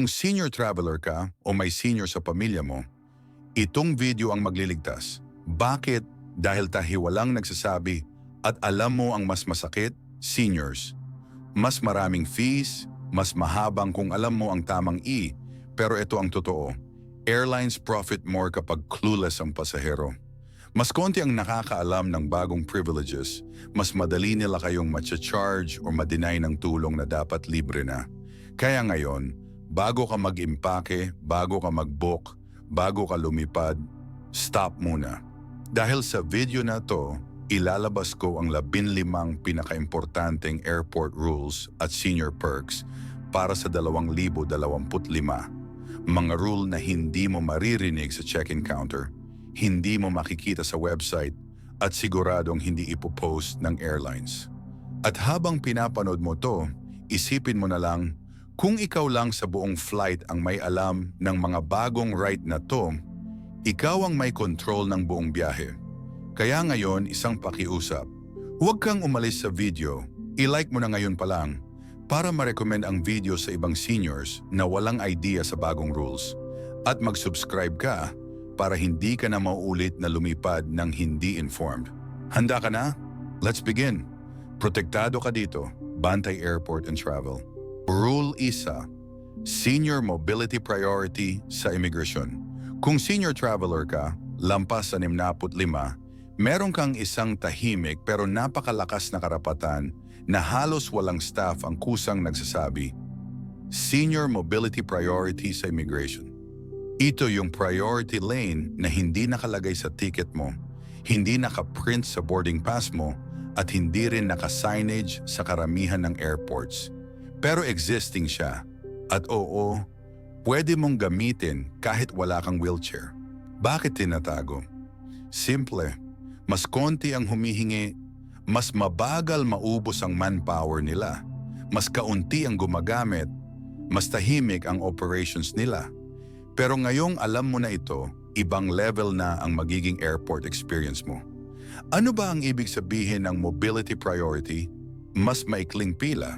Kung senior traveler ka o may senior sa pamilya mo, itong video ang magliligtas. Bakit? Dahil tahiwalang nagsasabi at alam mo ang mas masakit, seniors. Mas maraming fees, mas mahabang kung alam mo ang tamang pero ito ang totoo. Airlines profit more kapag clueless ang pasahero. Mas konti ang nakakaalam ng bagong privileges, mas madali nila kayong matcha-charge o ma-deny ng tulong na dapat libre na. Kaya ngayon, bago ka mag-impake, bago ka mag-book, bago ka lumipad, stop muna. Dahil sa video na to, ilalabas ko ang 15 pinaka-importanteng airport rules at senior perks para sa 2025. Mga rule na hindi mo maririnig sa check-in counter, hindi mo makikita sa website at siguradong hindi ipopost ng airlines. At habang pinapanood mo to, isipin mo na lang, kung ikaw lang sa buong flight ang may alam ng mga bagong right na to, ikaw ang may control ng buong biyahe. Kaya ngayon, isang pakiusap. Huwag kang umalis sa video, i-like mo na ngayon pa lang para ma-recommend ang video sa ibang seniors na walang idea sa bagong rules. At mag-subscribe ka para hindi ka na mauulit na lumipad ng hindi informed. Handa ka na? Let's begin. Protektado ka dito, Bantay Airport and Travel. Rule 1. Senior Mobility Priority sa Immigration. Kung senior traveler ka, lampas sa 65, meron kang isang tahimik pero napakalakas na karapatan na halos walang staff ang kusang nagsasabi. Senior Mobility Priority sa Immigration. Ito yung priority lane na hindi nakalagay sa ticket mo, hindi nakaprint sa boarding pass mo, at hindi rin naka-signage sa karamihan ng airports. Pero existing siya. At oo, pwede mong gamitin kahit wala kang wheelchair. Bakit tinatago? Simple. Mas konti ang humihingi, mas mabagal maubos ang manpower nila, mas kaunti ang gumagamit, mas tahimik ang operations nila. Pero ngayong alam mo na ito, ibang level na ang magiging airport experience mo. Ano ba ang ibig sabihin ng mobility priority? Mas maikling pila,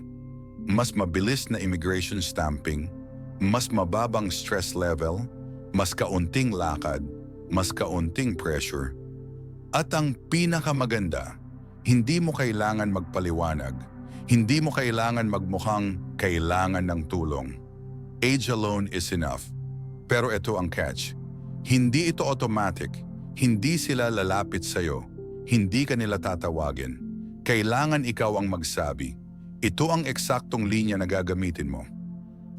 mas mabilis na immigration stamping, mas mababang stress level, mas kaunting lakad, mas kaunting pressure. At ang pinakamaganda, hindi mo kailangan magpaliwanag, hindi mo kailangan magmukhang kailangan ng tulong. Age alone is enough. Pero ito ang catch. Hindi ito automatic. Hindi sila lalapit sa'yo. Hindi ka nila tatawagin. Kailangan ikaw ang magsabi. Ito ang eksaktong linya na gagamitin mo.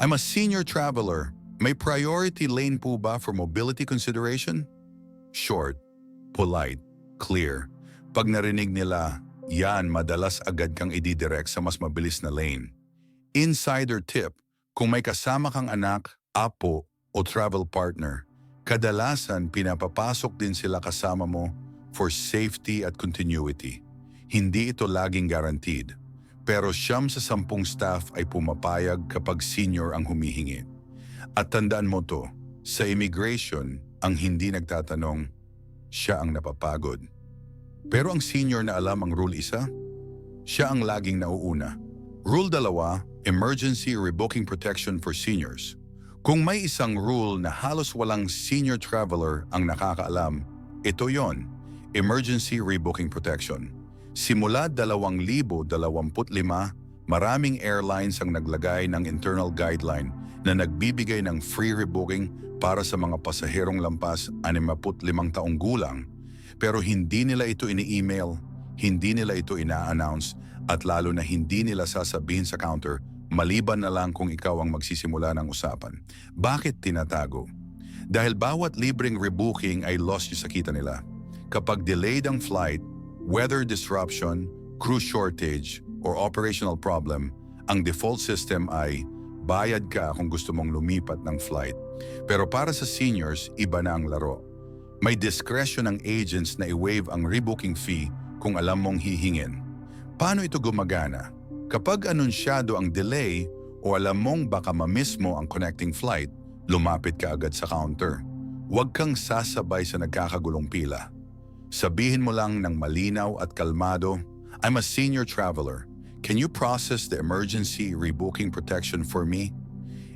I'm a senior traveler. May priority lane po ba for mobility consideration? Short, polite, clear. Pag narinig nila, yan madalas agad kang ididirect sa mas mabilis na lane. Insider tip, kung may kasama kang anak, apo, o travel partner, kadalasan pinapapasok din sila kasama mo for safety at continuity. Hindi ito laging guaranteed, pero 9 sa 10 staff ay pumapayag kapag senior ang humihingi. At tandaan mo to, sa immigration, ang hindi nagtatanong, siya ang napapagod. Pero ang senior na alam ang rule 1, siya ang laging nauuna. Rule 2, Emergency Rebooking Protection for Seniors. Kung may isang rule na halos walang senior traveler ang nakakaalam, ito yon, Emergency Rebooking Protection. Simula 2025, maraming airlines ang naglagay ng internal guideline na nagbibigay ng free rebooking para sa mga pasaherong lampas 65 taong gulang. Pero hindi nila ito ini-email, hindi nila ito ina-announce, at lalo na hindi nila sasabihin sa counter, maliban na lang kung ikaw ang magsisimula ng usapan. Bakit tinatago? Dahil bawat libreng rebooking ay loss sa kita nila. Kapag delayed ang flight, weather disruption, crew shortage, or operational problem, ang default system ay bayad ka kung gusto mong lumipat ng flight. Pero para sa seniors, iba na ang laro. May discretion ng agents na i-waive ang rebooking fee kung alam mong hihingin. Paano ito gumagana? Kapag anunsyado ang delay o alam mong baka ma-miss mo ang connecting flight, lumapit ka agad sa counter. Huwag kang sasabay sa nagkakagulong pila. Sabihin mo lang ng malinaw at kalmado, I'm a senior traveler. Can you process the emergency rebooking protection for me?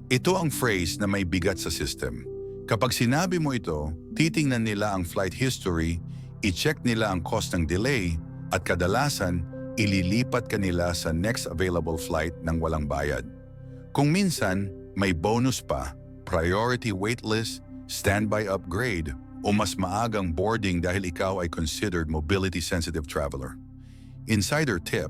Ito ang phrase na may bigat sa system. Kapag sinabi mo ito, titingnan nila ang flight history, i-check nila ang cost ng delay, at kadalasan, ililipat ka nila sa next available flight ng walang bayad. Kung minsan, may bonus pa, priority waitlist, standby upgrade, o mas maagang boarding dahil ikaw ay considered mobility-sensitive traveler. Insider tip,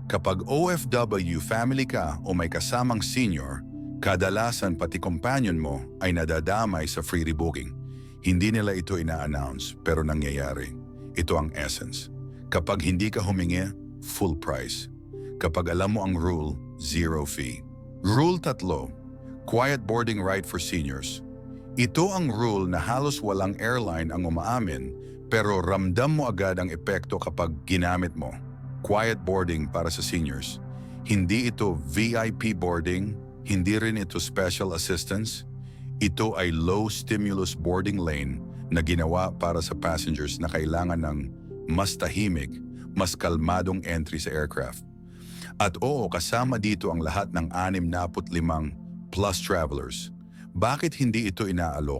kapag OFW family ka o may kasamang senior, kadalasan pati companion mo ay nadadamay sa free rebooking. Hindi nila ito ina-announce pero nangyayari. Ito ang essence. Kapag hindi ka humingi, full price. Kapag alam mo ang rule, zero fee. Rule 3, quiet boarding right for seniors. Ito ang rule na halos walang airline ang umaamin pero ramdam mo agad ang epekto kapag ginamit mo. Quiet boarding para sa seniors. Hindi ito VIP boarding, hindi rin ito special assistance. Ito ay low-stimulus boarding lane na ginawa para sa passengers na kailangan ng mas tahimik, mas kalmadong entry sa aircraft. At oo, kasama dito ang lahat ng 65 plus travelers. Bakit hindi ito inaalok?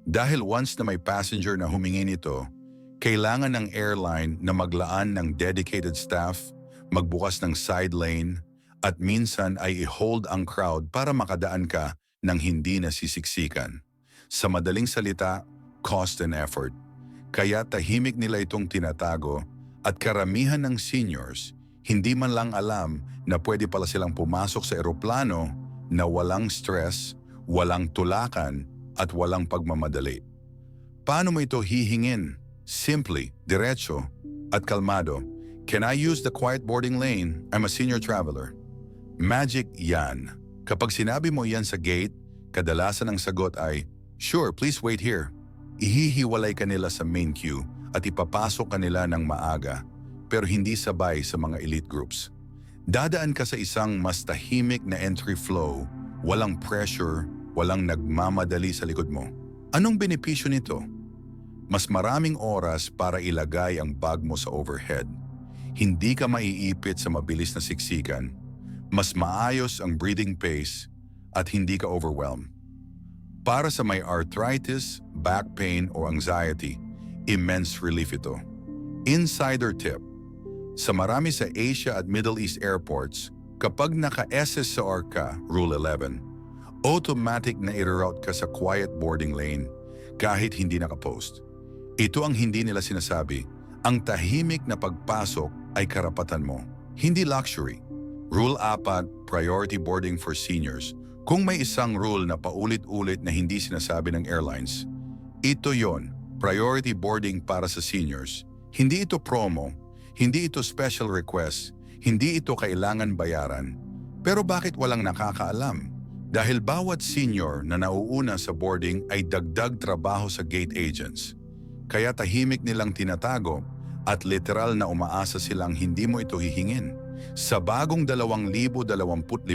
Dahil once na may passenger na humingi nito, kailangan ng airline na maglaan ng dedicated staff, magbukas ng side lane, at minsan ay i-hold ang crowd para makadaan ka ng hindi nasisiksikan. Sa madaling salita, cost and effort. Kaya tahimik nila itong tinatago at karamihan ng seniors hindi man lang alam na pwede pala silang pumasok sa eroplano na walang stress, walang tulakan at walang pagmamadali. Paano mo ito hihingin? Simply, diretso at kalmado. Can I use the quiet boarding lane? I'm a senior traveler. Magic yan. Kapag sinabi mo yan sa gate, kadalasan ang sagot ay, sure, please wait here. Ihihiwalay ka nila sa main queue at ipapasok ka nila ng maaga, pero hindi sabay sa mga elite groups. Dadaan ka sa isang mas tahimik na entry flow, walang pressure, walang nagmamadali sa likod mo. Anong benepisyo nito? Mas maraming oras para ilagay ang bag mo sa overhead. Hindi ka maiipit sa mabilis na siksikan. Mas maayos ang breathing pace at hindi ka overwhelmed. Para sa may arthritis, back pain o anxiety, immense relief ito. Insider tip, sa marami sa Asia at Middle East airports, kapag naka-SSR ka, Rule 11, automatic na i-route ka sa quiet boarding lane kahit hindi naka-post. Ito ang hindi nila sinasabi, ang tahimik na pagpasok ay karapatan mo, hindi luxury. Rule 4, priority boarding for seniors. Kung may isang rule na paulit-ulit na hindi sinasabi ng airlines, ito yon, priority boarding para sa seniors. Hindi ito promo, hindi ito special request, hindi ito kailangan bayaran. Pero bakit walang nakakaalam? Dahil bawat senior na nauuna sa boarding ay dagdag trabaho sa gate agents. Kaya tahimik nilang tinatago at literal na umaasa silang hindi mo ito hihingin. Sa bagong 2025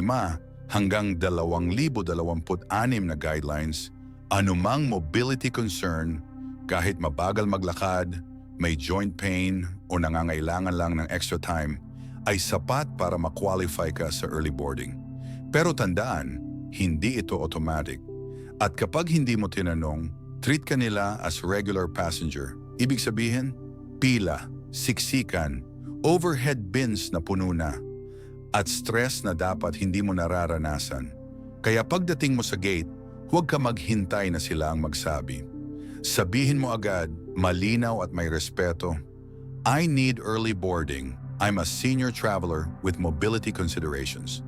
hanggang 2026 na guidelines, anumang mobility concern, kahit mabagal maglakad, may joint pain o nangangailangan lang ng extra time, ay sapat para ma-qualify ka sa early boarding. Pero tandaan, hindi ito automatic. At kapag hindi mo tinanong, treat ka nila as regular passenger. Ibig sabihin, pila, siksikan, overhead bins na puno na, at stress na dapat hindi mo nararanasan. Kaya pagdating mo sa gate, huwag ka maghintay na sila ang magsabi. Sabihin mo agad, malinaw at may respeto, I need early boarding. I'm a senior traveler with mobility considerations.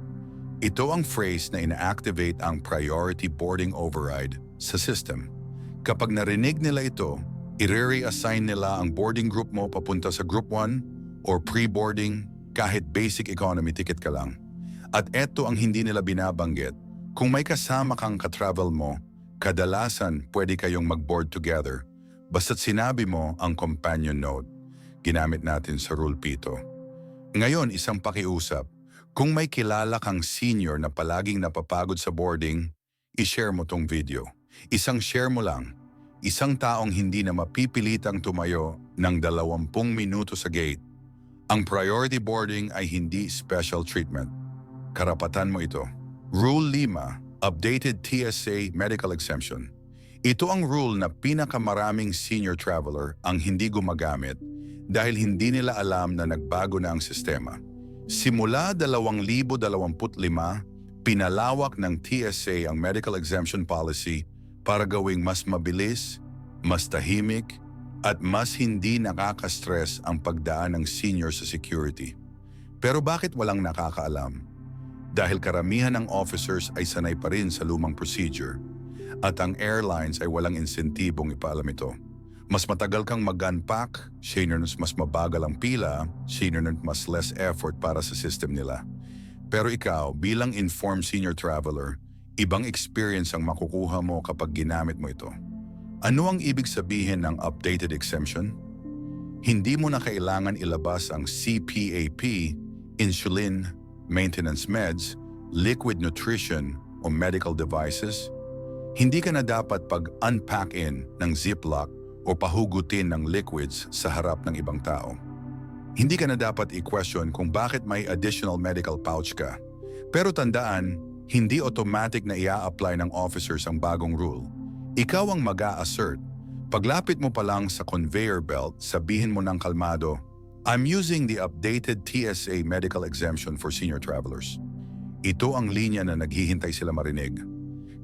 Ito ang phrase na ina-activate ang priority boarding override sa system. Kapag narinig nila ito, i-reassign nila ang boarding group mo papunta sa Group 1 or pre-boarding kahit basic economy ticket ka lang. At eto ang hindi nila binabanggit, kung may kasama kang katravel mo, kadalasan pwede kayong mag-board together basta't sinabi mo ang companion note. Ginamit natin sa Rule 7. Ngayon, isang pakiusap. Kung may kilala kang senior na palaging napapagod sa boarding, i-share mo tong video. Isang share mo lang, isang taong hindi na mapipilitang tumayo ng 20 minuto sa gate. Ang priority boarding ay hindi special treatment. Karapatan mo ito. Rule 5, Updated TSA Medical Exemption. Ito ang rule na pinakamaraming senior traveler ang hindi gumagamit dahil hindi nila alam na nagbago na ang sistema. Simula 2025, pinalawak ng TSA ang medical exemption policy para gawing mas mabilis, mas tahimik, at mas hindi nakaka-stress ang pagdaan ng senior sa security. Pero bakit walang nakakaalam? Dahil karamihan ng officers ay sanay pa rin sa lumang procedure at ang airlines ay walang insentibong ipaalam ito. Mas matagal kang mag-unpack, senior mas mabagal ang pila, senior mas less effort para sa system nila. Pero ikaw, bilang informed senior traveler, ibang experience ang makukuha mo kapag ginamit mo ito. Ano ang ibig sabihin ng updated exemption? Hindi mo na kailangan ilabas ang CPAP, insulin, maintenance meds, liquid nutrition o medical devices. Hindi ka na dapat pag-unpack-in ng Ziploc o pahugutin ng liquids sa harap ng ibang tao. Hindi ka na dapat i-question kung bakit may additional medical pouch ka. Pero tandaan, hindi automatic na ia-apply ng officers ang bagong rule. Ikaw ang mag-a-assert. Paglapit mo pa lang sa conveyor belt, sabihin mo ng kalmado, "I'm using the updated TSA medical exemption for senior travelers." Ito ang linya na naghihintay sila marinig.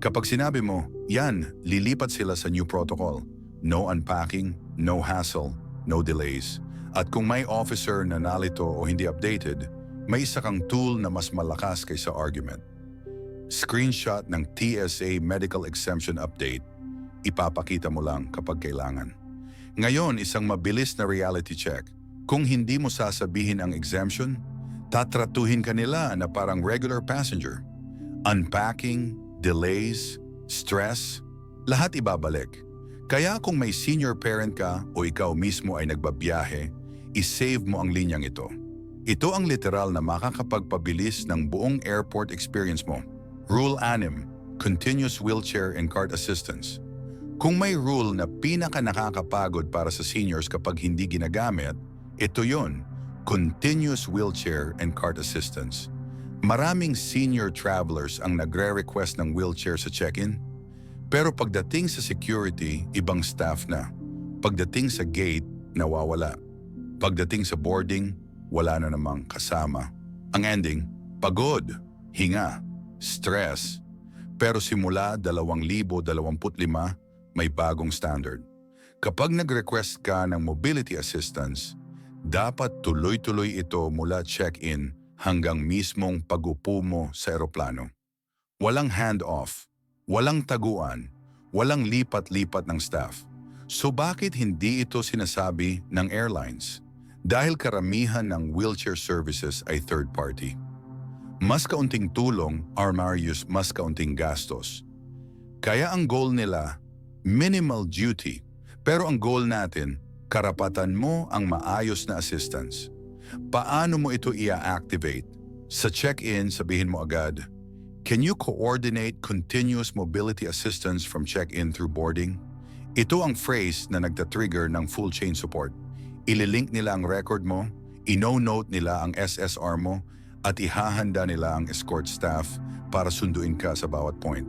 Kapag sinabi mo, yan, lilipat sila sa new protocol. No unpacking, no hassle, no delays. At kung may officer na nalito o hindi updated, may isa kang tool na mas malakas kaysa argument. Screenshot ng TSA Medical Exemption Update. Ipapakita mo lang kapag kailangan. Ngayon, isang mabilis na reality check. Kung hindi mo sasabihin ang exemption, tatratuhin ka nila na parang regular passenger. Unpacking, delays, stress, lahat ibabalik. Kaya kung may senior parent ka o ikaw mismo ay nagbabiyahe, isave mo ang linyang ito. Ito ang literal na makakapagpabilis ng buong airport experience mo. Rule 6, Continuous Wheelchair and Cart Assistance. Kung may rule na pinaka nakakapagod para sa seniors kapag hindi ginagamit, ito yon, Continuous Wheelchair and Cart Assistance. Maraming senior travelers ang nagre-request ng wheelchair sa check-in. Pero pagdating sa security, ibang staff na. Pagdating sa gate, nawawala. Pagdating sa boarding, wala na namang kasama. Ang ending, pagod, hinga, stress. Pero simula 2025, may bagong standard. Kapag nag-request ka ng mobility assistance, dapat tuloy-tuloy ito mula check-in hanggang mismong pag-upo mo sa eroplano. Walang hand-off, walang taguan, walang lipat-lipat ng staff. So bakit hindi ito sinasabi ng airlines? Dahil karamihan ng wheelchair services ay third-party. Mas kaunting tulong, Armarius, mas kaunting gastos. Kaya ang goal nila, minimal duty. Pero ang goal natin, karapatan mo ang maayos na assistance. Paano mo ito i-activate? Sa check-in, sabihin mo agad, "Can you coordinate continuous mobility assistance from check-in through boarding?" Ito ang phrase na nagtatrigger ng full chain support. Ililink nila ang record mo, ino-note nila ang SSR mo, at ihahanda nila ang escort staff para sunduin ka sa bawat point.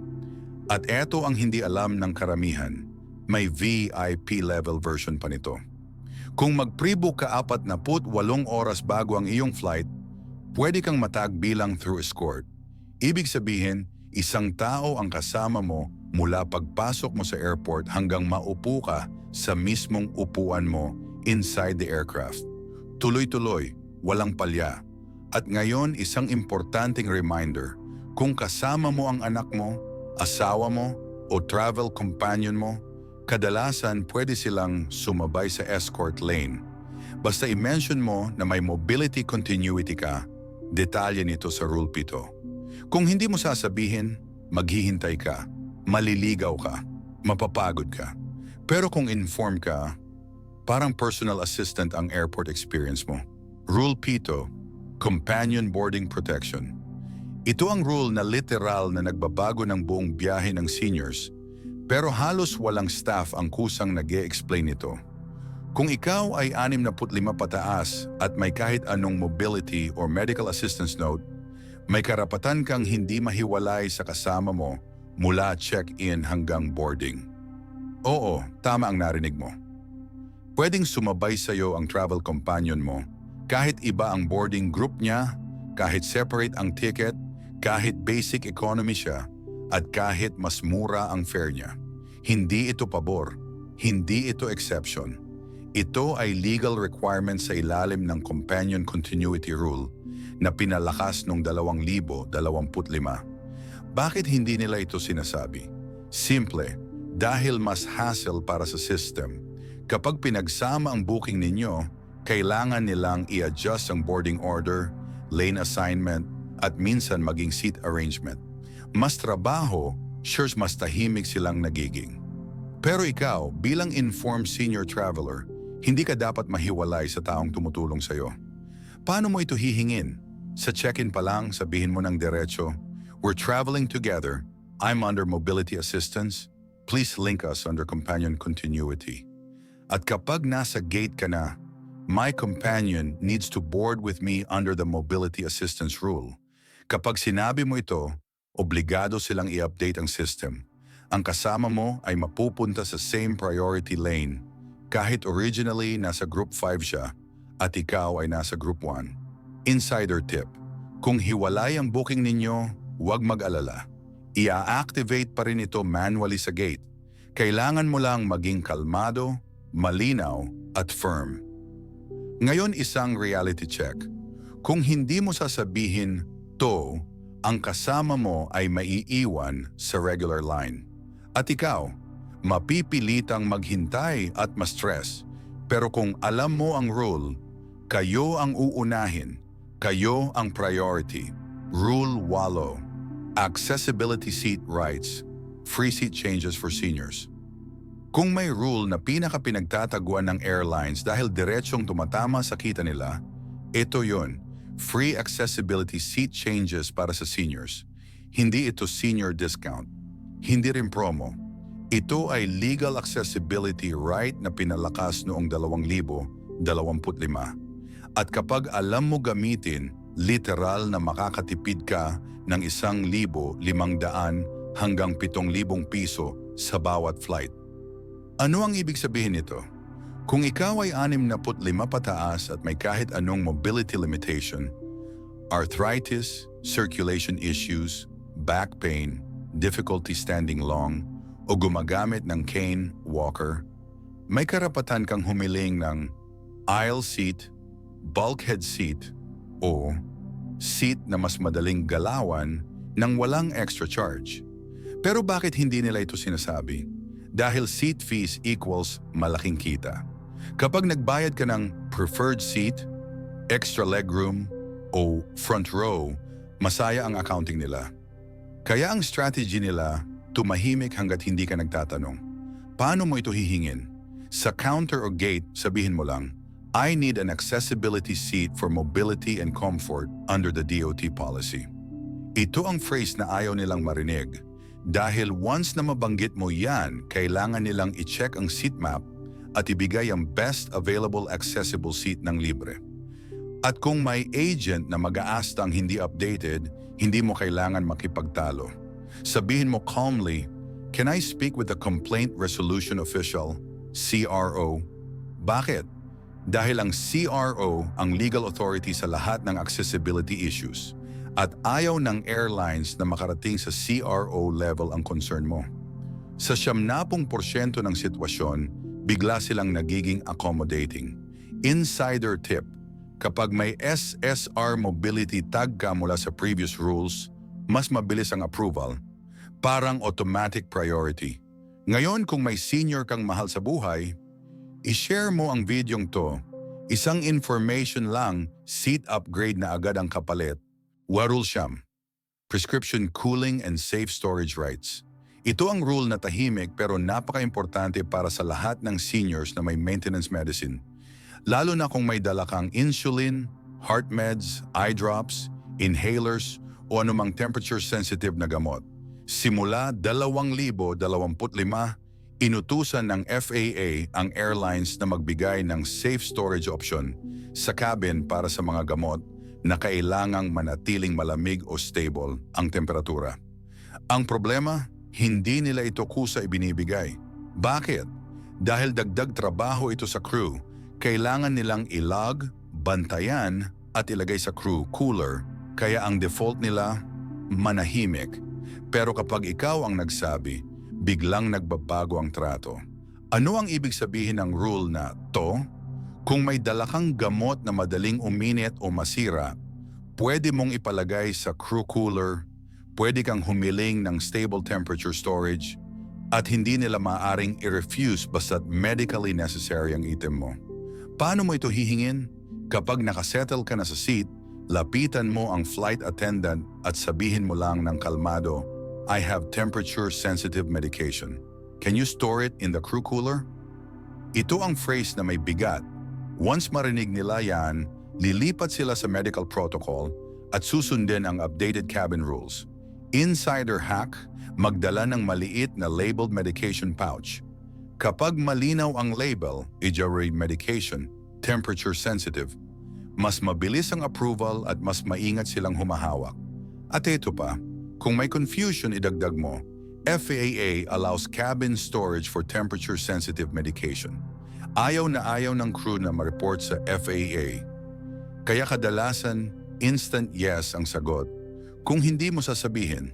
At eto ang hindi alam ng karamihan, may VIP level version pa nito. Kung mag-pre-book ka 48 oras bago ang iyong flight, pwede kang matag bilang through escort. Ibig sabihin, isang tao ang kasama mo mula pagpasok mo sa airport hanggang maupo ka sa mismong upuan mo inside the aircraft. Tuloy-tuloy, walang palya. At ngayon, isang importanteng reminder, kung kasama mo ang anak mo, asawa mo, o travel companion mo, kadalasan pwede silang sumabay sa escort lane. Basta i-mention mo na may mobility continuity ka, detalye nito sa Rule 7. Kung hindi mo sasabihin, maghihintay ka, maliligaw ka, mapapagod ka. Pero kung informed ka, parang personal assistant ang airport experience mo. Rule 7, Companion Boarding Protection. Ito ang rule na literal na nagbabago ng buong biyahe ng seniors, pero halos walang staff ang kusang nag-e-explain nito. Kung ikaw ay 65 pataas at may kahit anong mobility or medical assistance note, May karapatan kang hindi mahiwalay sa kasama mo mula check-in hanggang boarding. Oo, tama ang narinig mo. Pwedeng sumabay sa iyo ang travel companion mo, kahit iba ang boarding group niya, kahit separate ang ticket, kahit basic economy siya, at kahit mas mura ang fare niya. Hindi ito pabor, hindi ito exception. Ito ay legal requirement sa ilalim ng Companion Continuity Rule na pinalakas noong 2025. Bakit hindi nila ito sinasabi? Simple, dahil mas hassle para sa system. Kapag pinagsama ang booking ninyo, kailangan nilang i-adjust ang boarding order, lane assignment, at minsan maging seat arrangement. Mas trabaho, sure mas tahimik silang nagiging. Pero ikaw, bilang informed senior traveler, hindi ka dapat mahiwalay sa taong tumutulong sa'yo. Paano mo ito hihingin? Sa check-in pa lang, sabihin mo ng diretso, "We're traveling together. I'm under mobility assistance. Please link us under companion continuity." At kapag nasa gate ka na, "My companion needs to board with me under the mobility assistance rule." Kapag sinabi mo ito, obligado silang i-update ang system. Ang kasama mo ay mapupunta sa same priority lane, kahit originally nasa Group 5 siya at ikaw ay nasa Group 1. Insider tip, kung hiwalay ang booking ninyo, huwag mag-alala. I-activate pa rin ito manually sa gate. Kailangan mo lang maging kalmado, malinaw at firm. Ngayon isang reality check. Kung hindi mo sasabihin, to, ang kasama mo ay maiiwan sa regular line. At ikaw, mapipilitang maghintay at ma-stress. Pero kung alam mo ang rule, kayo ang uunahin, kayo ang priority. Rule wallow. Accessibility seat rights, free seat changes for seniors. Kung may rule na pinaka-pinagtataguan ng airlines dahil diretsong tumatama sa kita nila, ito yun, free accessibility seat changes para sa seniors. Hindi ito senior discount, hindi rin promo. Ito ay legal accessibility right na pinalakas noong 2025. At kapag alam mo gamitin, literal na makakatipid ka ng 1,500 hanggang 7,000 piso sa bawat flight. Ano ang ibig sabihin nito? Kung ikaw ay 65 pataas at may kahit anong mobility limitation, arthritis, circulation issues, back pain, difficulty standing long, o gumagamit ng cane, walker, may karapatan kang humiling ng aisle seat, bulkhead seat, o seat na mas madaling galawan nang walang extra charge. Pero bakit hindi nila ito sinasabi? Dahil seat fees equals malaking kita. Kapag nagbayad ka ng preferred seat, extra legroom, o front row, masaya ang accounting nila. Kaya ang strategy nila, tumahimik hanggat hindi ka nagtatanong. Paano mo ito hihingin? Sa counter o gate, sabihin mo lang, "I need an accessibility seat for mobility and comfort under the DOT policy." Ito ang phrase na ayaw nilang marinig. Dahil once na mabanggit mo yan, kailangan nilang i-check ang seat map at ibigay ang best available accessible seat ng libre. At kung may agent na mag-aastang hindi updated, hindi mo kailangan makipagtalo. Sabihin mo calmly, "Can I speak with the Complaint Resolution Official, CRO?" Bakit? Dahil ang CRO ang legal authority sa lahat ng accessibility issues. At ayaw ng airlines na makarating sa CRO level ang concern mo. Sa 70% ng sitwasyon, bigla silang nagiging accommodating. Insider tip, kapag may SSR mobility tag ka mula sa previous rules, mas mabilis ang approval. Parang automatic priority. Ngayon kung may senior kang mahal sa buhay, i-share mo ang videong to. Isang information lang, seat upgrade na agad ang kapalit. Warul siyam, prescription cooling and safe storage rights. Ito ang rule na tahimik pero napaka-importante para sa lahat ng seniors na may maintenance medicine. Lalo na kung may dala kang insulin, heart meds, eye drops, inhalers o anumang temperature-sensitive na gamot. Simula 2025, inutusan ng FAA ang airlines na magbigay ng safe storage option sa cabin para sa mga gamot, na kailangang manatiling malamig o stable ang temperatura. Ang problema, hindi nila ito kusa ibinibigay. Bakit? Dahil dagdag trabaho ito sa crew, kailangan nilang ilog, bantayan at ilagay sa crew cooler, kaya ang default nila, manahimik. Pero kapag ikaw ang nagsabi, biglang nagbabago ang trato. Ano ang ibig sabihin ng rule na to? Kung may dala kang gamot na madaling uminit o masira, pwede mong ipalagay sa crew cooler, pwede kang humiling ng stable temperature storage, at hindi nila maaaring i-refuse basta't medically necessary ang item mo. Paano mo ito hihingin? Kapag nakasettle ka na sa seat, lapitan mo ang flight attendant at sabihin mo lang ng kalmado, I have temperature-sensitive medication. Can you store it in the crew cooler? Ito ang phrase na may bigat. Once marinig nila yan, lilipat sila sa medical protocol at susundin ang updated cabin rules. Insider hack, magdala ng maliit na labeled medication pouch. Kapag malinaw ang label, EJRE medication, temperature sensitive, mas mabilis ang approval at mas maingat silang humahawak. At ito pa, kung may confusion idagdag mo, FAA allows cabin storage for temperature-sensitive medication. Ayaw ng crew na ma-report sa FAA. Kaya kadalasan, instant yes ang sagot. Kung hindi mo sasabihin,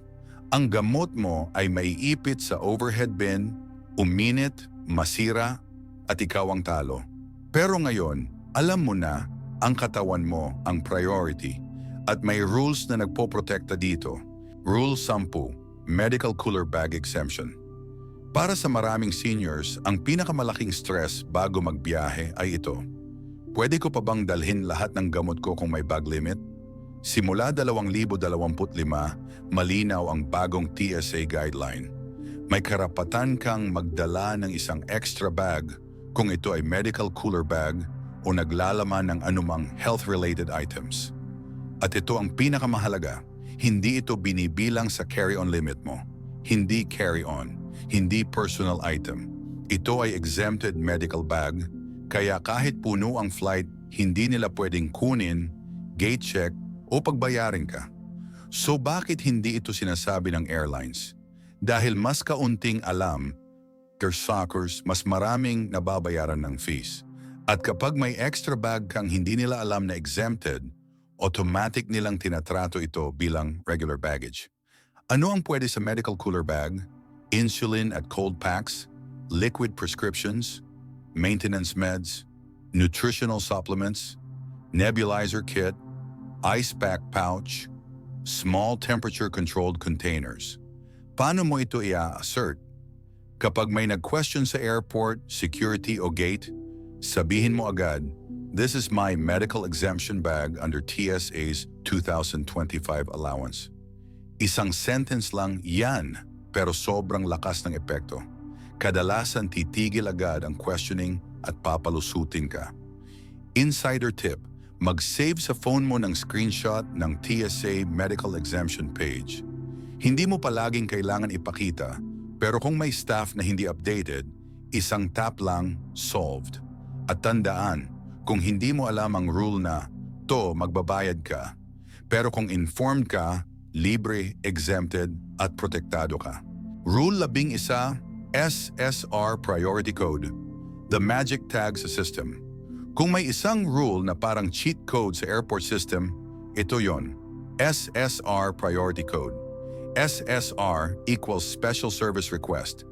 ang gamot mo ay maiipit sa overhead bin, uminit, masira, at ikaw ang talo. Pero ngayon, alam mo na ang katawan mo ang priority at may rules na nagpoprotekta dito. Rule 10, Medical Cooler Bag Exemption. Para sa maraming seniors, ang pinakamalaking stress bago magbiyahe ay ito. Pwede ko pa bang dalhin lahat ng gamot ko kung may bag limit? Simula 2025, malinaw ang bagong TSA guideline. May karapatan kang magdala ng isang extra bag kung ito ay medical cooler bag o naglalaman ng anumang health-related items. At ito ang pinakamahalaga, hindi ito binibilang sa carry-on limit mo. Hindi carry-on, hindi personal item. Ito ay exempted medical bag, kaya kahit puno ang flight, hindi nila pwedeng kunin, gate check o pagbayarin ka. So bakit hindi ito sinasabi ng airlines? Dahil mas kaunting alam, their suckers, mas maraming nababayaran ng fees. At kapag may extra bag kang hindi nila alam na exempted, automatic nilang tinatrato ito bilang regular baggage. Ano ang pwede sa medical cooler bag? Insulin at cold packs, liquid prescriptions, maintenance meds, nutritional supplements, nebulizer kit, ice pack pouch, small temperature-controlled containers. Paano mo ito i-assert? Kapag may nag-question sa airport, security o gate, sabihin mo agad, this is my medical exemption bag under TSA's 2025 allowance. Isang sentence lang yan, pero sobrang lakas ng epekto. Kadalasan titigil agad ang questioning at papalusutin ka. Insider tip, mag-save sa phone mo ng screenshot ng TSA medical exemption page. Hindi mo palaging kailangan ipakita, pero kung may staff na hindi updated, isang tap lang, solved. At tandaan, kung hindi mo alam ang rule na, to magbabayad ka. Pero kung informed ka, libre, exempted, at protektado ka. Rule 11, SSR Priority Code. The magic tag sa system. Kung may isang rule na parang cheat code sa airport system, ito yon. SSR Priority Code. SSR equals Special Service Request.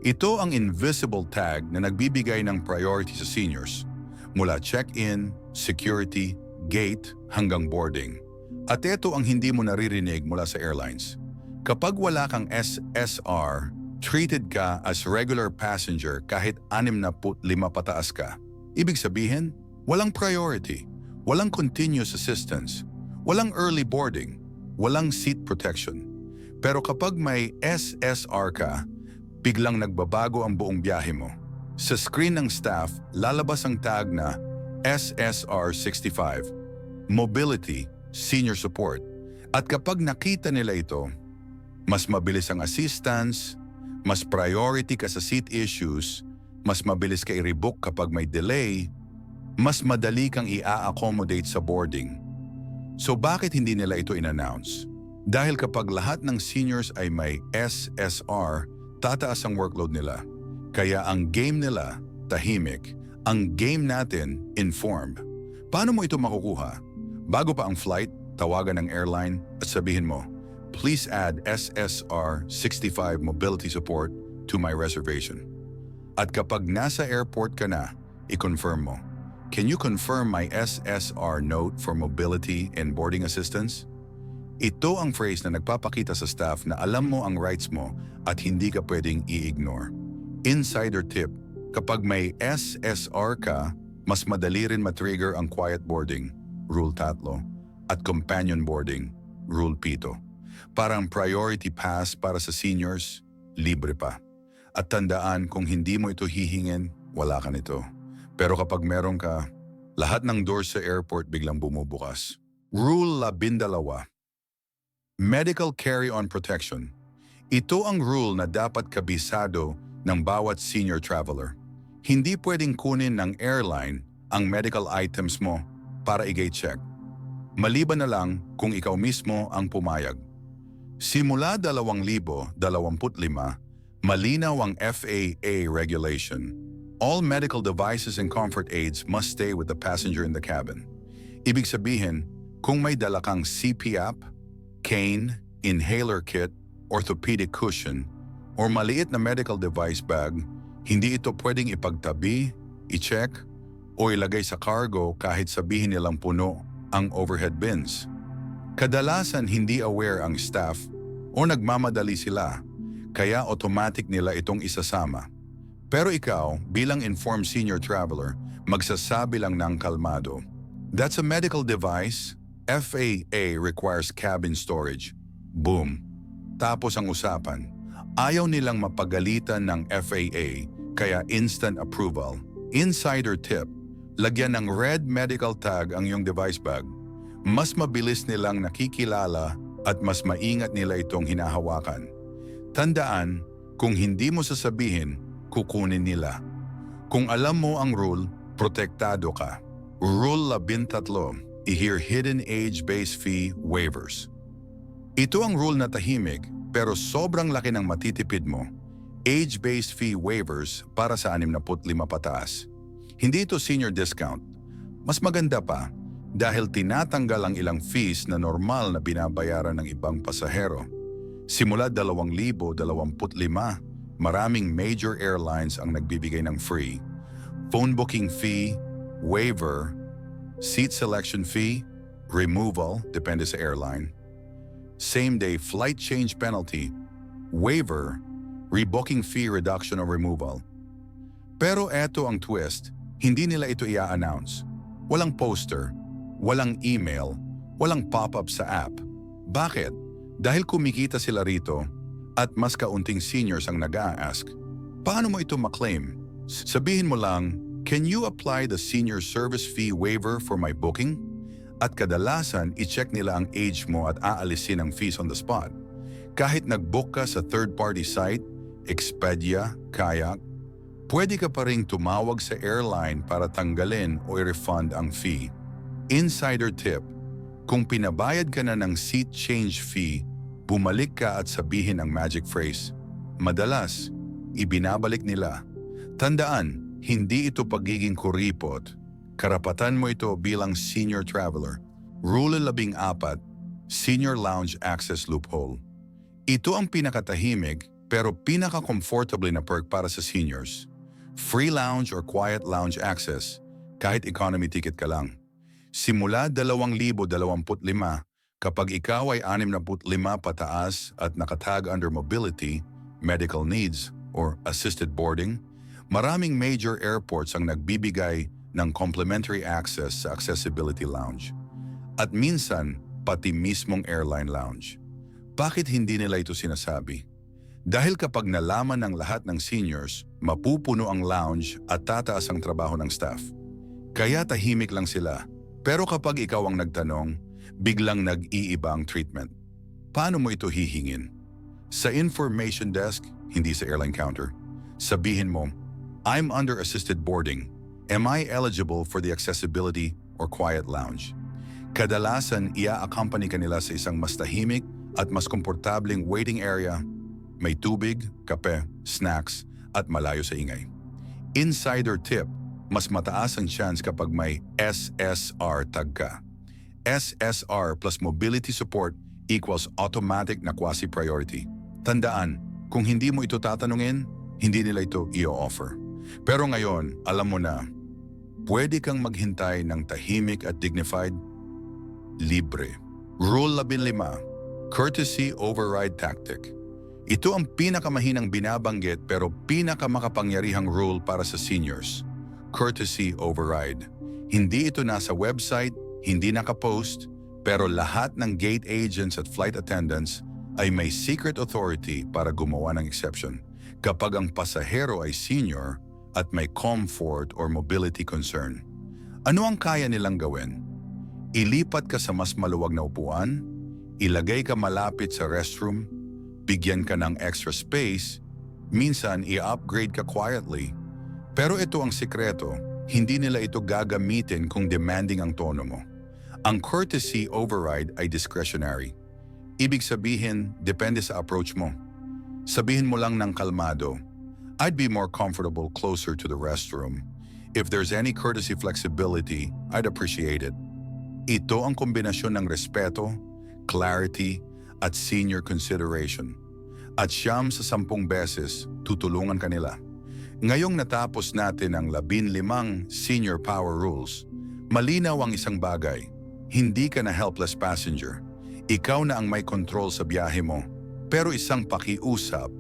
Ito ang invisible tag na nagbibigay ng priority sa seniors. Mula check-in, security, gate, hanggang boarding. At ito ang hindi mo naririnig mula sa airlines. Kapag wala kang SSR, treated ka as regular passenger kahit 65 pataas ka. Ibig sabihin, walang priority, walang continuous assistance, walang early boarding, walang seat protection. Pero kapag may SSR ka, biglang nagbabago ang buong biyahe mo. Sa screen ng staff, lalabas ang tag na SSR 65, Mobility, Senior Support. At kapag nakita nila ito, mas mabilis ang assistance, mas priority ka sa seat issues, mas mabilis ka i-rebook kapag may delay, mas madali kang i-accommodate sa boarding. So bakit hindi nila ito in-announce? Dahil kapag lahat ng seniors ay may SSR, tataas ang workload nila. Kaya ang game nila, tahimik. Ang game natin, informed. Paano mo ito makukuha? Bago pa ang flight, tawagan ng airline at sabihin mo, "Please add SSR 65 mobility support to my reservation." At kapag nasa airport ka na, i-confirm mo, "Can you confirm my SSR note for mobility and boarding assistance?" Ito ang phrase na nagpapakita sa staff na alam mo ang rights mo at hindi ka pwedeng i-ignore. Insider tip, kapag may SSR ka, mas madali rin matrigger ang quiet boarding, Rule 3, at companion boarding, Rule 7. Parang priority pass para sa seniors, libre pa. At tandaan, kung hindi mo ito hihingin, wala ka nito. Pero kapag meron ka, lahat ng doors sa airport biglang bumubukas. Rule 12. Medical carry-on protection. Ito ang rule na dapat kabisado ng bawat senior traveler. Hindi pwedeng kunin ng airline ang medical items mo para i-gate check. Maliban na lang kung ikaw mismo ang pumayag. Simula 2025, malinaw ang FAA regulation. All medical devices and comfort aids must stay with the passenger in the cabin. Ibig sabihin, kung may dala kang CPAP, cane, inhaler kit, orthopedic cushion, or maliit na medical device bag, hindi ito pwedeng ipagtabi, i-check, o ilagay sa cargo kahit sabihin nilang puno ang overhead bins. Kadalasan hindi aware ang staff o nagmamadali sila, kaya automatic nila itong isasama. Pero ikaw, bilang informed senior traveler, magsasabi lang ng kalmado, "That's a medical device. FAA requires cabin storage." Boom. Tapos ang usapan. Ayaw nilang mapagalitan ng FAA, kaya instant approval. Insider tip, lagyan ng red medical tag ang iyong device bag. Mas mabilis nilang nakikilala at mas maingat nila itong hinahawakan. Tandaan, kung hindi mo sasabihin, kukunin nila. Kung alam mo ang rule, protektado ka. Rule 13. I-hear hidden age-based fee waivers. Ito ang rule na tahimik pero sobrang laki ng matitipid mo. Age-based fee waivers para sa 65 pataas. Hindi ito senior discount. Mas maganda pa dahil tinatanggal ang ilang fees na normal na binabayaran ng ibang pasahero. Simula 2025, maraming major airlines ang nagbibigay ng free. Phone booking fee, waiver, seat selection fee, removal, depende sa airline, same-day flight change penalty, waiver, rebooking fee reduction or removal. Pero eto ang twist, hindi nila ito i-announce. Walang poster, walang email, walang pop-up sa app. Bakit? Dahil kumikita sila rito at mas kaunting seniors ang nag-a-ask. Paano mo ito maklaim? Sabihin mo lang, "Can you apply the senior service fee waiver for my booking?" At kadalasan, i-check nila ang age mo at aalisin ang fees on the spot. Kahit nag-book ka sa third-party site, Expedia, Kayak, pwede ka pa ring tumawag sa airline para tanggalin o i-refund ang fee. Insider tip, kung pinabayad ka na ng seat change fee, bumalik ka at sabihin ang magic phrase. Madalas, ibinabalik nila. Tandaan, hindi ito pagiging kuripot. Karapatan mo ito bilang senior traveler. Rule 14, Senior Lounge Access Loophole. Ito ang pinakatahimik pero pinaka-comfortable na perk para sa seniors. Free lounge or quiet lounge access kahit economy ticket ka lang. Simula 2025, kapag ikaw ay 65 pataas at nakatag under mobility, medical needs, or assisted boarding, maraming major airports ang nagbibigay ng complimentary access sa accessibility lounge. At minsan, pati mismong airline lounge. Bakit hindi nila ito sinasabi? Dahil kapag nalaman ng lahat ng seniors, mapupuno ang lounge at tataas ang trabaho ng staff. Kaya tahimik lang sila. Pero kapag ikaw ang nagtanong, biglang nag-iiba ang treatment. Paano mo ito hihingin? Sa information desk, hindi sa airline counter. Sabihin mo, "I'm under assisted boarding. Am I eligible for the accessibility or quiet lounge?" Kadalasan, ia-accompany ka nila sa isang mas tahimik at mas komportableng waiting area. May tubig, kape, snacks, at malayo sa ingay. Insider tip, mas mataas ang chance kapag may SSR tag ka. SSR plus mobility support equals automatic na quasi-priority. Tandaan, kung hindi mo ito tatanungin, hindi nila ito i-offer. Pero ngayon, alam mo na, pwede kang maghintay ng tahimik at dignified, libre. Rule 15, Courtesy Override Tactic. Ito ang pinakamahinang binabanggit pero pinakamakapangyarihang rule para sa seniors. Courtesy Override. Hindi ito nasa website, hindi nakapost, pero lahat ng gate agents at flight attendants ay may secret authority para gumawa ng exception kapag ang pasahero ay senior at may comfort or mobility concern. Ano ang kaya nilang gawin? Ilipat ka sa mas maluwag na upuan, ilagay ka malapit sa restroom, bigyan ka ng extra space, minsan i-upgrade ka quietly. Pero ito ang sikreto, hindi nila ito gagamitin kung demanding ang tono mo. Ang courtesy override ay discretionary. Ibig sabihin, depende sa approach mo. Sabihin mo lang ng kalmado, I'd be more comfortable closer to the restroom. If there's any courtesy flexibility, I'd appreciate it. Ito ang kombinasyon ng respeto, clarity, at senior consideration. At 9 sa 10 beses, tutulungan ka nila. Ngayong natapos natin ang 15 senior power rules, malinaw ang isang bagay. Hindi ka na helpless passenger. Ikaw na ang may control sa biyahe mo. Pero isang pakiusap,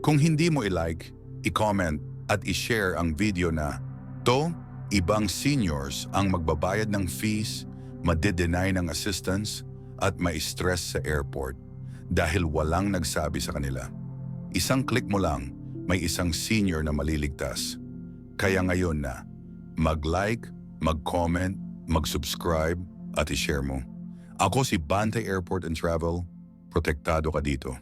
kung hindi mo i-like, i-comment at i-share ang video na ibang seniors ang magbabayad ng fees, made-deny ng assistance, at ma-stress sa airport dahil walang nagsabi sa kanila. Isang click mo lang, may isang senior na maliligtas. Kaya ngayon na, mag-like, mag-comment, mag-subscribe at i-share mo. Ako si Bantay Airport and Travel, protektado ka dito.